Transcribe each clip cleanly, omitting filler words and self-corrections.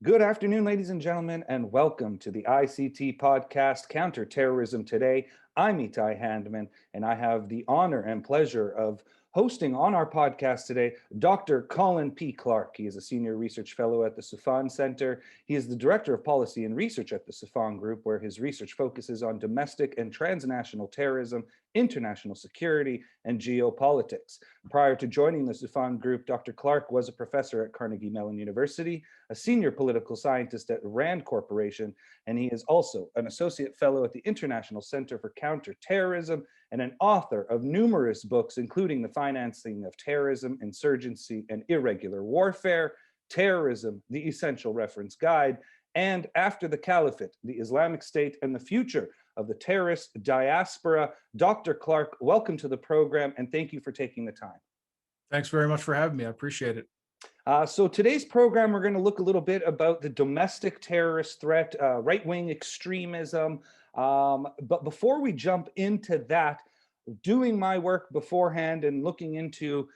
Good afternoon, ladies and gentlemen, and welcome to the ICT podcast, Counter-Terrorism Today. I'm Itai Handman, and I have the honor and pleasure of hosting on our podcast today Dr. Colin P Clarke. He is a senior research fellow at the Soufan Center. He is the director of policy and research at the Soufan Group, where his research focuses on domestic and transnational terrorism, international security, and geopolitics. Prior to joining the Soufan Group, Dr. Clarke was a professor at Carnegie Mellon University, a senior political scientist at Rand Corporation, and he is also an associate fellow at the International Center for Counter-Terrorism and an author of numerous books, including The Financing of Terrorism, Insurgency, and Irregular Warfare, Terrorism, The Essential Reference Guide, and After the Caliphate, the Islamic State and the Future of the Terrorist Diaspora. Dr. Clarke, welcome to the program, and thank you for taking the time. Thanks very much for having me. I appreciate it. So today's program, we're going to look a little bit about the domestic terrorist threat, right-wing extremism. But before we jump into that, doing my work beforehand and looking into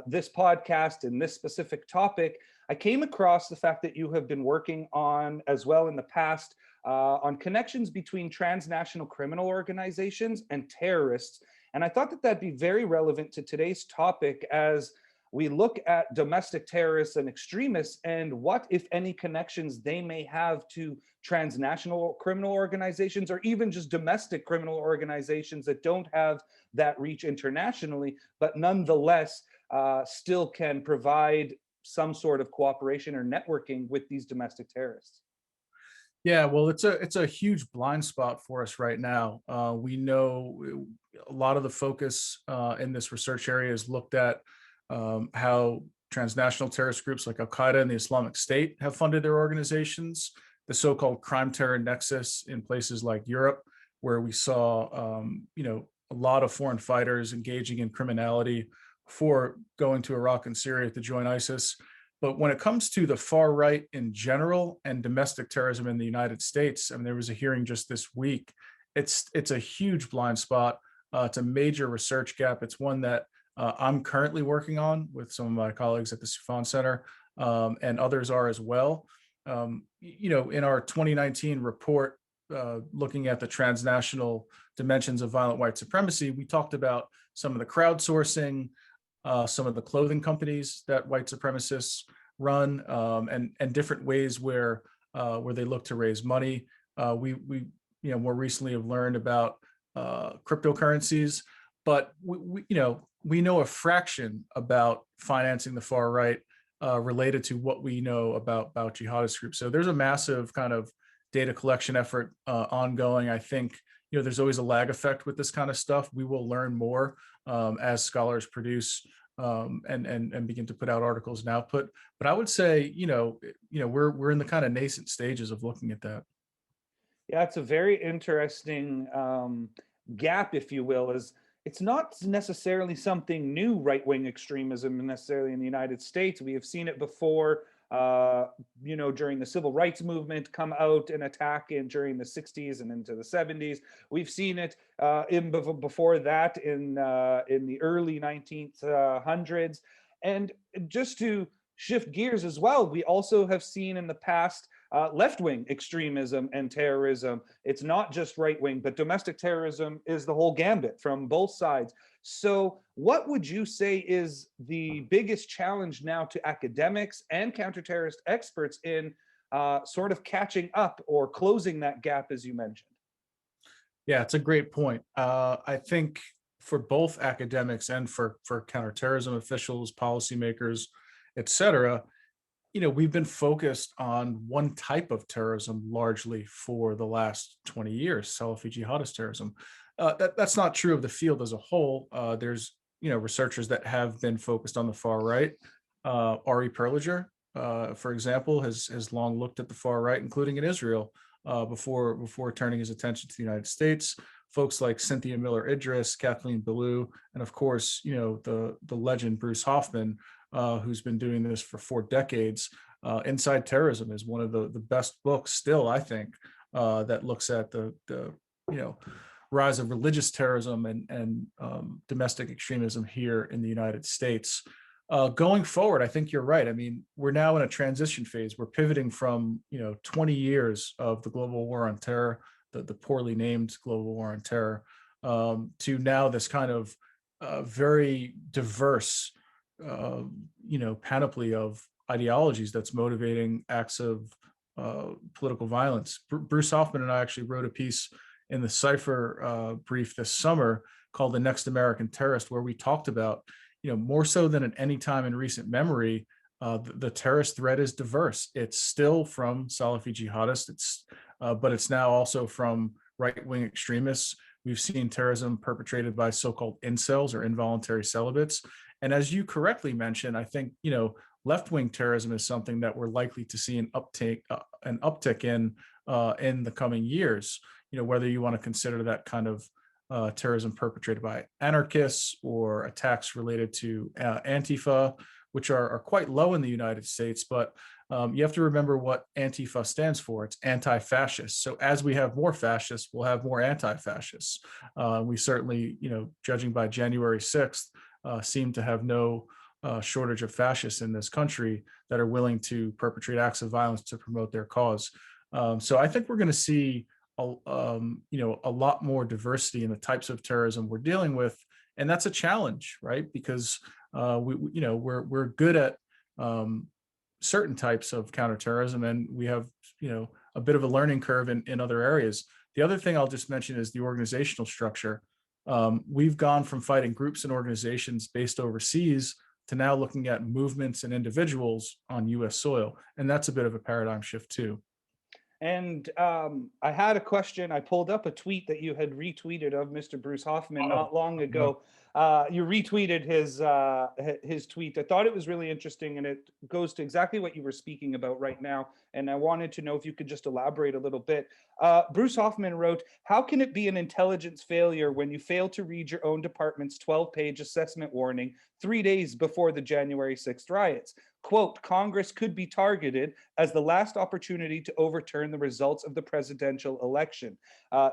this podcast and this specific topic, I came across the fact that you have been working on, as well in the past, on connections between transnational criminal organizations and terrorists. And I thought that that'd be very relevant to today's topic as we look at domestic terrorists and extremists and what, if any, connections they may have to transnational criminal organizations or even just domestic criminal organizations that don't have that reach internationally, but nonetheless still can provide some sort of cooperation or networking with these domestic terrorists. Yeah, well, it's a huge blind spot for us right now. We know a lot of the focus in this research area is looked at how transnational terrorist groups like Al-Qaeda and the Islamic State have funded their organizations, the so-called crime-terror nexus in places like Europe, where we saw, a lot of foreign fighters engaging in criminality before going to Iraq and Syria to join ISIS. But when it comes to the far right in general and domestic terrorism in the United States, I mean, there was a hearing just this week. It's a huge blind spot. It's a major research gap. It's one that I'm currently working on with some of my colleagues at the Soufan Center, and others are as well. In our 2019 report, looking at the transnational dimensions of violent white supremacy, we talked about some of the crowdsourcing, some of the clothing companies that white supremacists run, and different ways where they look to raise money. We more recently have learned about cryptocurrencies, but we know a fraction about financing the far right related to what we know about jihadist groups. So there's a massive kind of data collection effort ongoing. I think there's always a lag effect with this kind of stuff. We will learn more as scholars produce and begin to put out articles and output. But I would say we're in the kind of nascent stages of looking at that. Yeah, it's a very interesting gap, if you will, is it's not necessarily something new, right-wing extremism necessarily in the United States. We have seen it before, during the civil rights movement, come out and attack during the 60s and into the 70s. We've seen it before that in the early 1900s. And just to shift gears as well, we also have seen in the past left-wing extremism and terrorism. It's not just right-wing, but domestic terrorism is the whole gambit from both sides. So what would you say is the biggest challenge now to academics and counter-terrorist experts in sort of catching up or closing that gap, as you mentioned? Yeah, it's a great point. I think for both academics and for counterterrorism officials, policymakers, et cetera, we've been focused on one type of terrorism largely for the last 20 years, Salafi jihadist terrorism. That's not true of the field as a whole. There's researchers that have been focused on the far right. Ari Perliger, for example, has long looked at the far right, including in Israel, before turning his attention to the United States. Folks like Cynthia Miller Idris, Kathleen Belew, and of course, the legend Bruce Hoffman, who's been doing this for 4 decades. Inside Terrorism is one of the best books still, I think, that looks at the rise of religious terrorism and domestic extremism here in the United States. Going forward, I think you're right. I mean, we're now in a transition phase. We're pivoting from 20 years of the global war on terror, the poorly named global war on terror, to now this kind of very diverse, uh, panoply of ideologies that's motivating acts of political violence. Bruce Hoffman and I actually wrote a piece in the Cipher brief this summer called "The Next American Terrorist," where we talked about, more so than at any time in recent memory, the terrorist threat is diverse. It's still from Salafi jihadists, but it's now also from right wing extremists. We've seen terrorism perpetrated by so-called incels or involuntary celibates. And as you correctly mentioned, I think left-wing terrorism is something that we're likely to see an uptick in the coming years. Whether you want to consider that kind of terrorism perpetrated by anarchists or attacks related to Antifa, which are quite low in the United States. But you have to remember what Antifa stands for. It's anti-fascist. So as we have more fascists, we'll have more anti-fascists. We certainly, judging by January 6th, seem to have no shortage of fascists in this country that are willing to perpetrate acts of violence to promote their cause. So I think we're going to see a lot more diversity in the types of terrorism we're dealing with, and that's a challenge, right? Because we're good at certain types of counterterrorism, and we have a bit of a learning curve in other areas. The other thing I'll just mention is the organizational structure. We've gone from fighting groups and organizations based overseas to now looking at movements and individuals on U.S. soil, and that's a bit of a paradigm shift too. And I had a question. I pulled up a tweet that you had retweeted of Mr. Bruce Hoffman not long ago. You retweeted his tweet. I thought it was really interesting, and it goes to exactly what you were speaking about right now. And I wanted to know if you could just elaborate a little bit. Bruce Hoffman wrote, "How can it be an intelligence failure when you fail to read your own department's 12-page assessment warning 3 days before the January 6th riots? Quote, Congress could be targeted as the last opportunity to overturn the results of the presidential election."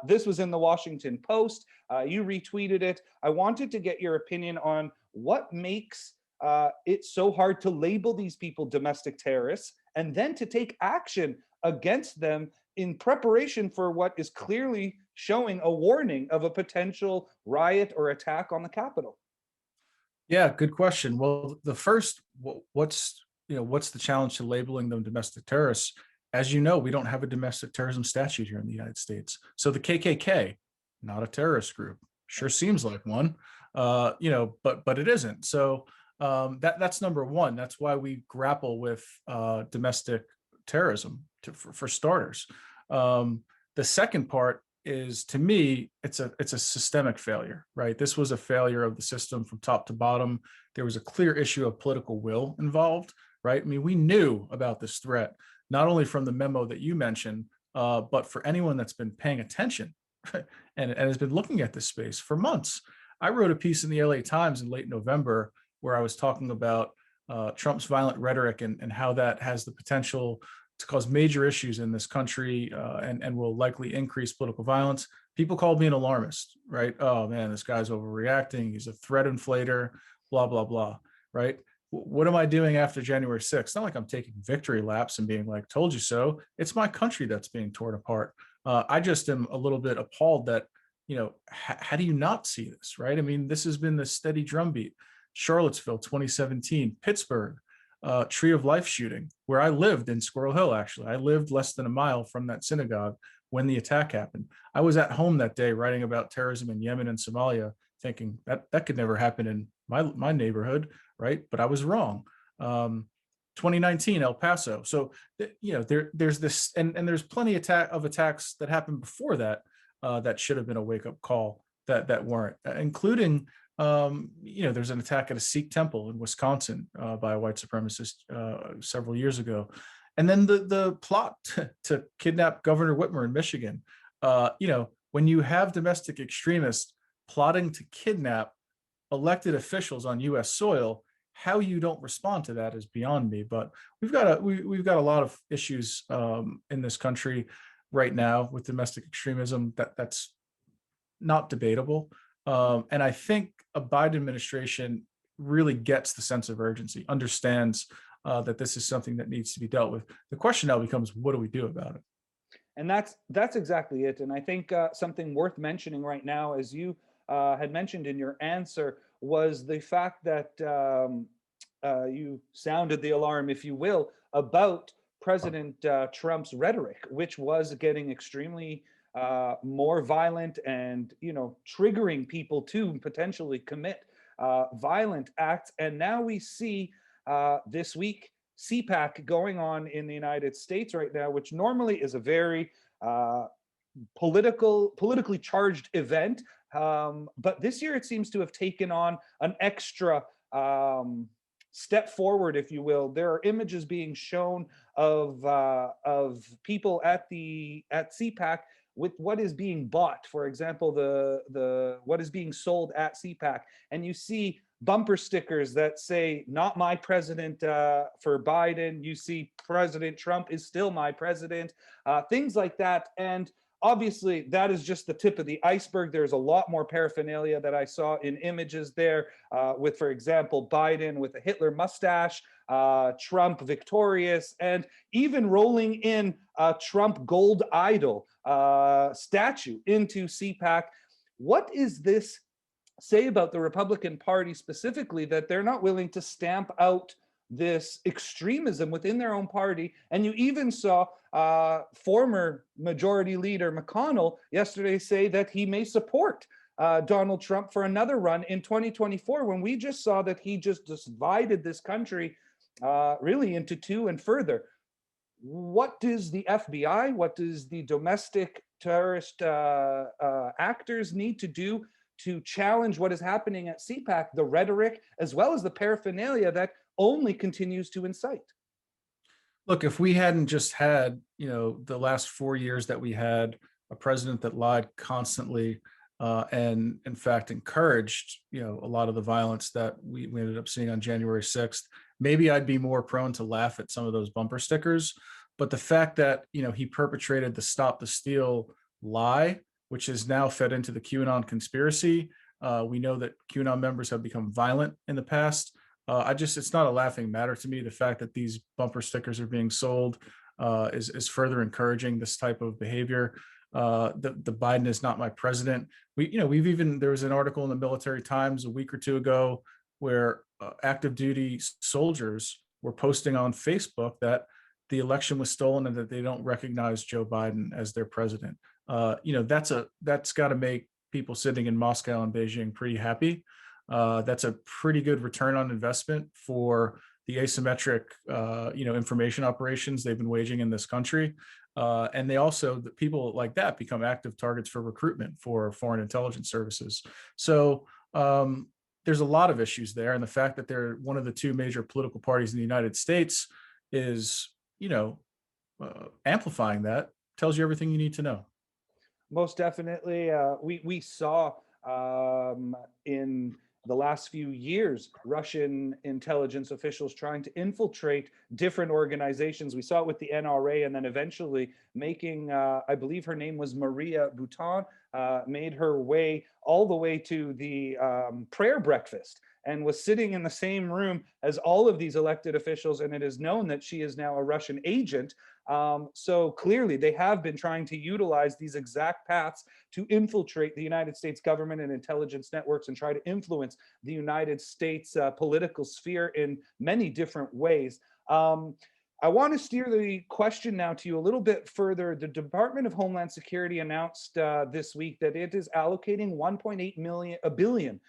This was in the Washington Post. You retweeted it. I wanted to get your opinion on what makes it so hard to label these people domestic terrorists and then to take action against them in preparation for what is clearly showing a warning of a potential riot or attack on the Capitol. Yeah, good question. Well, the first, what's the challenge to labeling them domestic terrorists? As you know, we don't have a domestic terrorism statute here in the United States. So the KKK, not a terrorist group, sure seems like one, but it isn't. So that's number one. That's why we grapple with domestic terrorism for starters. The second part is, to me, it's a systemic failure, right? This was a failure of the system from top to bottom. There was a clear issue of political will involved, right? I mean, we knew about this threat, not only from the memo that you mentioned, but for anyone that's been paying attention and has been looking at this space for months. I wrote a piece in the LA Times in late November where I was talking about Trump's violent rhetoric and how that has the potential to cause major issues in this country and will likely increase political violence. People called me an alarmist, right? Oh man, this guy's overreacting. He's a threat inflator, blah, blah, blah, right? What am I doing after January 6th? It's not like I'm taking victory laps and being like, told you so. It's my country that's being torn apart. I just am a little bit appalled that, how do you not see this, right? I mean, this has been the steady drumbeat. Charlottesville, 2017, Pittsburgh, Tree of Life shooting, where I lived in Squirrel Hill, actually. I lived less than a mile from that synagogue when the attack happened. I was at home that day writing about terrorism in Yemen and Somalia, thinking that could never happen in my neighborhood, right? But I was wrong. 2019, El Paso. So, there's this, and there's plenty of attacks that happened before that that should have been a wake-up call that weren't, including there's an attack at a Sikh temple in Wisconsin by a white supremacist several years ago. And then the plot to kidnap Governor Whitmer in Michigan. When you have domestic extremists plotting to kidnap elected officials on U.S. soil, how you don't respond to that is beyond me. But we've got a lot of issues in this country right now with domestic extremism that's not debatable. And I think a Biden administration really gets the sense of urgency, understands that this is something that needs to be dealt with. The question now becomes, what do we do about it? And that's exactly it. And I think something worth mentioning right now, as you had mentioned in your answer, was the fact that you sounded the alarm, if you will, about President Trump's rhetoric, which was getting extremely more violent and, triggering people to potentially commit violent acts. And now we see this week CPAC going on in the United States right now, which normally is a very uh, politically charged event. But this year it seems to have taken on an extra step forward, if you will. There are images being shown of people at CPAC with what is being bought. For example, the what is being sold at CPAC, and you see bumper stickers that say "Not my president" for Biden. You see President Trump is still my president. Things like that, and obviously that is just the tip of the iceberg. There's a lot more paraphernalia that I saw in images there, with, for example, Biden with a Hitler mustache, Trump victorious, and even rolling in a Trump gold idol statue into CPAC. What is this say about the Republican Party specifically, that they're not willing to stamp out this extremism within their own party? And you even saw former Majority Leader McConnell yesterday say that he may support Donald Trump for another run in 2024, when we just saw that he just divided this country really into two and further. What does the FBI, what does the domestic terrorist actors need to do to challenge what is happening at CPAC, the rhetoric, as well as the paraphernalia that only continues to incite? Look, if we hadn't just had, the last 4 years that we had a president that lied constantly, and in fact encouraged, a lot of the violence that we ended up seeing on January 6th, maybe I'd be more prone to laugh at some of those bumper stickers. But the fact that, he perpetrated the Stop the Steal lie, which is now fed into the QAnon conspiracy. We know that QAnon members have become violent in the past. It's not a laughing matter to me. The fact that these bumper stickers are being sold is further encouraging this type of behavior. The Biden is not my president. There was an article in the Military Times a week or two ago where active duty soldiers were posting on Facebook that the election was stolen and that they don't recognize Joe Biden as their president. That's got to make people sitting in Moscow and Beijing pretty happy. That's a pretty good return on investment for the asymmetric, information operations they've been waging in this country. And the people like that become active targets for recruitment for foreign intelligence services. So there's a lot of issues there. And the fact that they're one of the two major political parties in the United States is, amplifying that tells you everything you need to know. Most definitely. We saw in the last few years Russian intelligence officials trying to infiltrate different organizations. We saw it with the NRA, and then eventually making, I believe her name was Maria Bouton, made her way all the way to the prayer breakfast and was sitting in the same room as all of these elected officials. And it is known that she is now a Russian agent. So clearly they have been trying to utilize these exact paths to infiltrate the United States government and intelligence networks and try to influence the United States political sphere in many different ways. I want to steer the question now to you a little bit further. The Department of Homeland Security announced this week that it is allocating $1.8 billion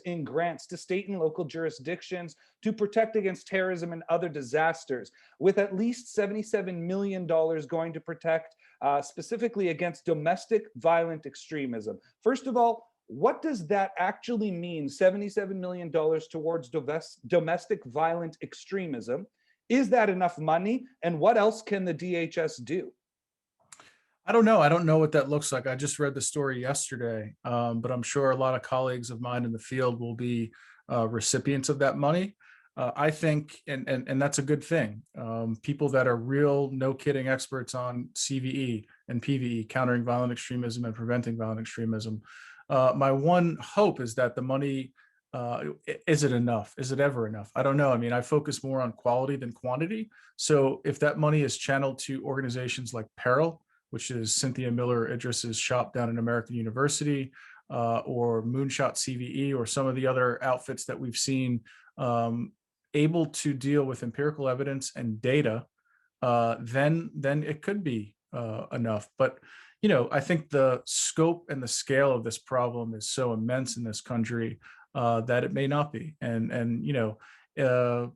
in grants to state and local jurisdictions to protect against terrorism and other disasters, with at least $77 million going to protect specifically against domestic violent extremism. First of all, what does that actually mean, $77 million towards domestic violent extremism? Is that enough money? And what else can the DHS do? I don't know. I don't know what that looks like. I just read the story yesterday, but I'm sure a lot of colleagues of mine in the field will be recipients of that money. I think, and that's a good thing. People that are real, no kidding experts on CVE and PVE, countering violent extremism and preventing violent extremism. My one hope is that the money Is it enough? Is it ever enough? I don't know. I mean, I focus more on quality than quantity. So if that money is channeled to organizations like Peril, which is Cynthia Miller Idris's shop down at American University, or Moonshot CVE, or some of the other outfits that we've seen able to deal with empirical evidence and data, then it could be enough. But I think the scope and the scale of this problem is so immense in this country that it may not be. And uh,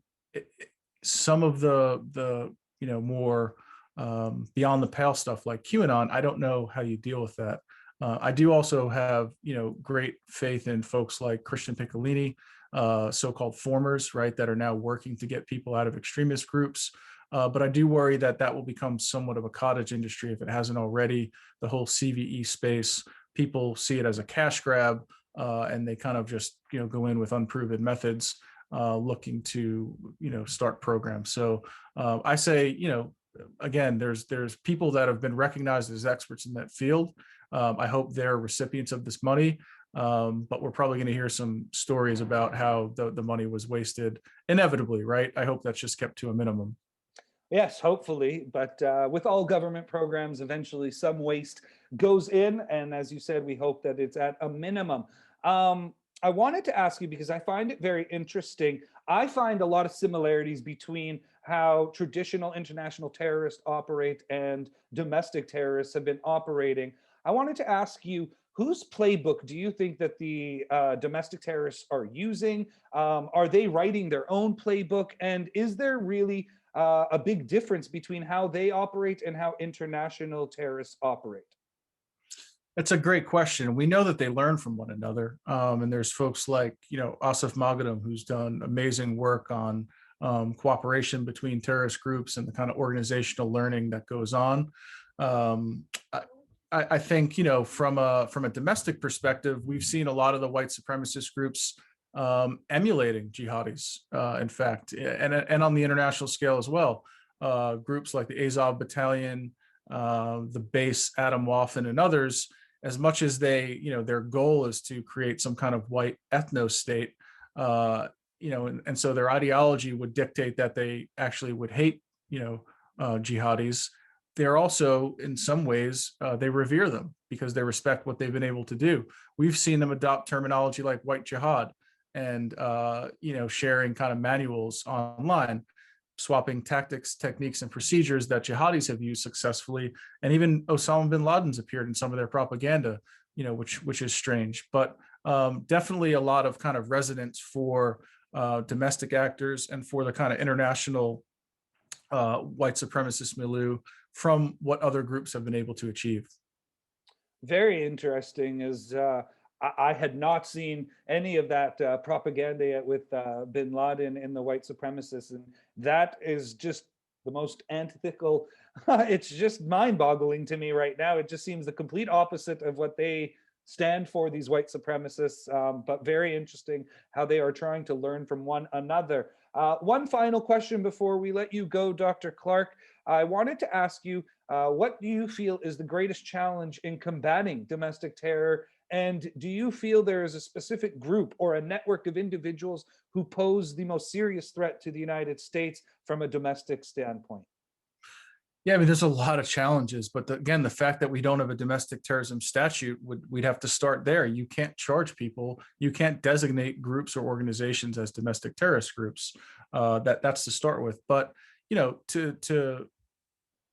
some of the more beyond the pale stuff like QAnon, I don't know how you deal with that. I do also have great faith in folks like Christian Piccolini, so-called formers, right, that are now working to get people out of extremist groups. But I do worry that that will become somewhat of a cottage industry if it hasn't already. The whole CVE space, people see it as a cash grab, and they kind of just go in with unproven methods, looking to start programs. So I say again, there's people that have been recognized as experts in that field. I hope they're recipients of this money. But we're probably going to hear some stories about how the money was wasted inevitably, right? I hope that's just kept to a minimum. Yes, hopefully. But with all government programs, eventually some waste goes in. And as you said, we hope that it's at a minimum. I wanted to ask you because I find it very interesting. I find a lot of similarities between how traditional international terrorists operate and domestic terrorists have been operating. I wanted to ask you, whose playbook do you think that the domestic terrorists are using? Are they writing their own playbook? And is there really a big difference between how they operate and how international terrorists operate? That's a great question. We know that they learn from one another. And there's folks like, Asif Magadam, who's done amazing work on cooperation between terrorist groups and the kind of organizational learning that goes on. Um, I, I think, from a domestic perspective, we've seen a lot of the white supremacist groups emulating jihadis, in fact, and on the international scale as well. Groups like the Azov Battalion, the base Adam Waffen, and others, as much as their goal is to create some kind of white ethno state, and so their ideology would dictate that they actually would hate, jihadis. They're also, in some ways, they revere them because they respect what they've been able to do. We've seen them adopt terminology like white jihad and, sharing kind of manuals online, swapping tactics, techniques, and procedures that jihadis have used successfully. And even Osama bin Laden's appeared in some of their propaganda, which is strange. But definitely a lot of kind of resonance for domestic actors and for the kind of international white supremacist milieu from what other groups have been able to achieve. Very interesting. Is I had not seen any of that propaganda yet with bin Laden and the white supremacists, and that is just the most antithetical. It's just mind-boggling to me right now. It just seems the complete opposite of what they stand for, these white supremacists. But very interesting how they are trying to learn from one another. One final question before we let you go, Dr. Clarke. I wanted to ask you, what do you feel is the greatest challenge in combating domestic terror? And do you feel there is a specific group or a network of individuals who pose the most serious threat to the United States from a domestic standpoint? Yeah, I mean, there's a lot of challenges, but again, the fact that we don't have a domestic terrorism statute, we'd have to start there. You can't charge people, you can't designate groups or organizations as domestic terrorist groups. That's to start with. But to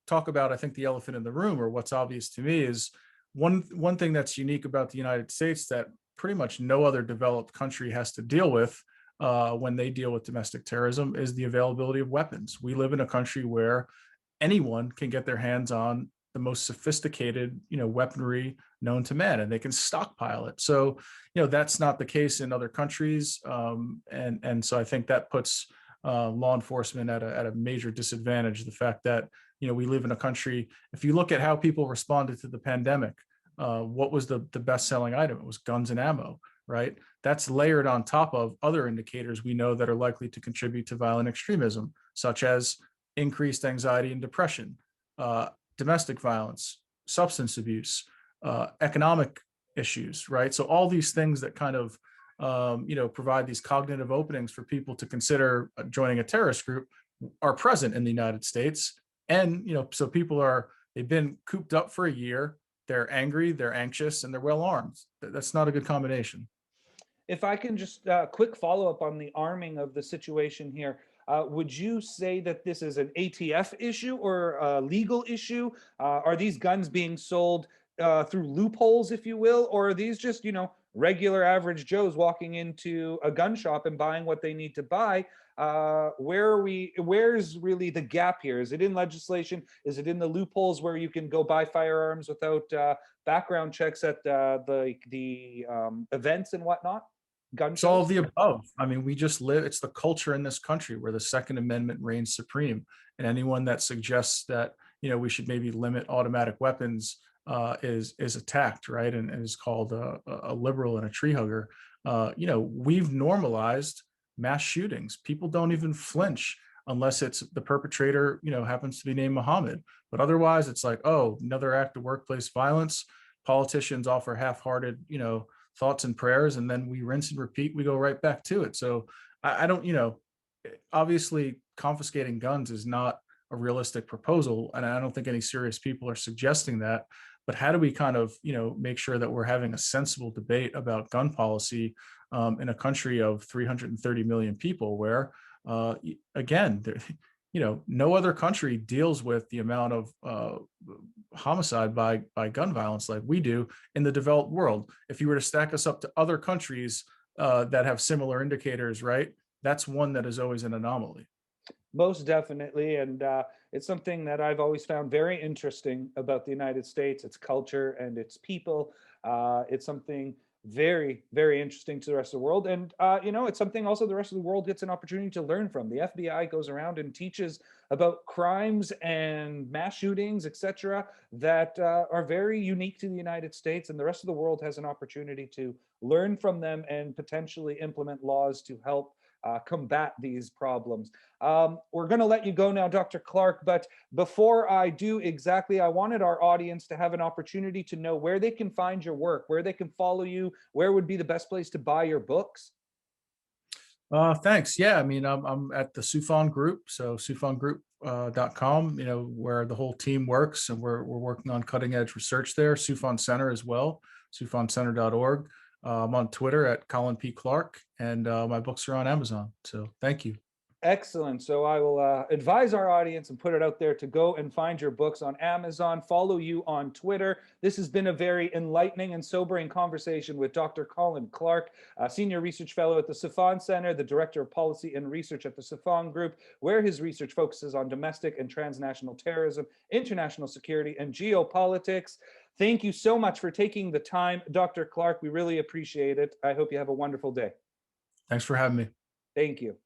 talk about, I think, the elephant in the room, or what's obvious to me, is one thing that's unique about the United States that pretty much no other developed country has to deal with when they deal with domestic terrorism is the availability of weapons. We live in a country where anyone can get their hands on the most sophisticated, weaponry known to man, and they can stockpile it. So, that's not the case in other countries, and so I think that puts law enforcement at a major disadvantage. The fact that we live in a country. If you look at how people responded to the pandemic, what was the best-selling item? It was guns and ammo, right? That's layered on top of other indicators we know that are likely to contribute to violent extremism, such as increased anxiety and depression, domestic violence, substance abuse, economic issues, right? So all these things that kind of provide these cognitive openings for people to consider joining a terrorist group are present in the United States. And, so they've been cooped up for a year. They're angry, they're anxious, and they're well armed. That's not a good combination. If I can just quick follow up on the arming of the situation here, would you say that this is an ATF issue or a legal issue? Are these guns being sold through loopholes, if you will, or are these just regular average Joes walking into a gun shop and buying what they need to buy? Where's really the gap here? Is it in legislation? Is it in the loopholes where you can go buy firearms without background checks at the events and whatnot? Gun It's all of shows? the above. I mean, we just live, it's the culture in this country where the Second Amendment reigns supreme. And anyone that suggests that, we should maybe limit automatic weapons is attacked, right? And is called a liberal and a tree hugger. We've normalized mass shootings. People don't even flinch unless it's the perpetrator, happens to be named Muhammad. But otherwise, it's like, oh, another act of workplace violence. Politicians offer half-hearted, thoughts and prayers, and then we rinse and repeat. We go right back to it. So I don't, obviously confiscating guns is not a realistic proposal, and I don't think any serious people are suggesting that. But how do we kind of, make sure that we're having a sensible debate about gun policy in a country of 330 million people, where, again, no other country deals with the amount of homicide by gun violence like we do in the developed world. If you were to stack us up to other countries that have similar indicators, right, that's one that is always an anomaly. Most definitely. And it's something that I've always found very interesting about the United States, its culture and its people. It's something very, very interesting to the rest of the world. And, it's something also the rest of the world gets an opportunity to learn from. The FBI goes around and teaches about crimes and mass shootings, etc., that are very unique to the United States. And the rest of the world has an opportunity to learn from them and potentially implement laws to help combat these problems. We're going to let you go now, Dr. Clarke, but before I do exactly, I wanted our audience to have an opportunity to know where they can find your work, where they can follow you, where would be the best place to buy your books. Thanks. Yeah, I mean, I'm at the Sufon Group, so sufongroup.com, where the whole team works, and we're working on cutting edge research there. Sufon Center as well, sufoncenter.org. I'm on Twitter at Colin P Clarke, and my books are on Amazon. So thank you. Excellent. So I will advise our audience and put it out there to go and find your books on Amazon, follow you on Twitter. This has been a very enlightening and sobering conversation with Dr. Colin Clarke, Senior Research Fellow at the Sufon Center, the Director of Policy and Research at the Sufon Group, where his research focuses on domestic and transnational terrorism, international security, and geopolitics. Thank you so much for taking the time, Dr. Clarke. We really appreciate it. I hope you have a wonderful day. Thanks for having me. Thank you.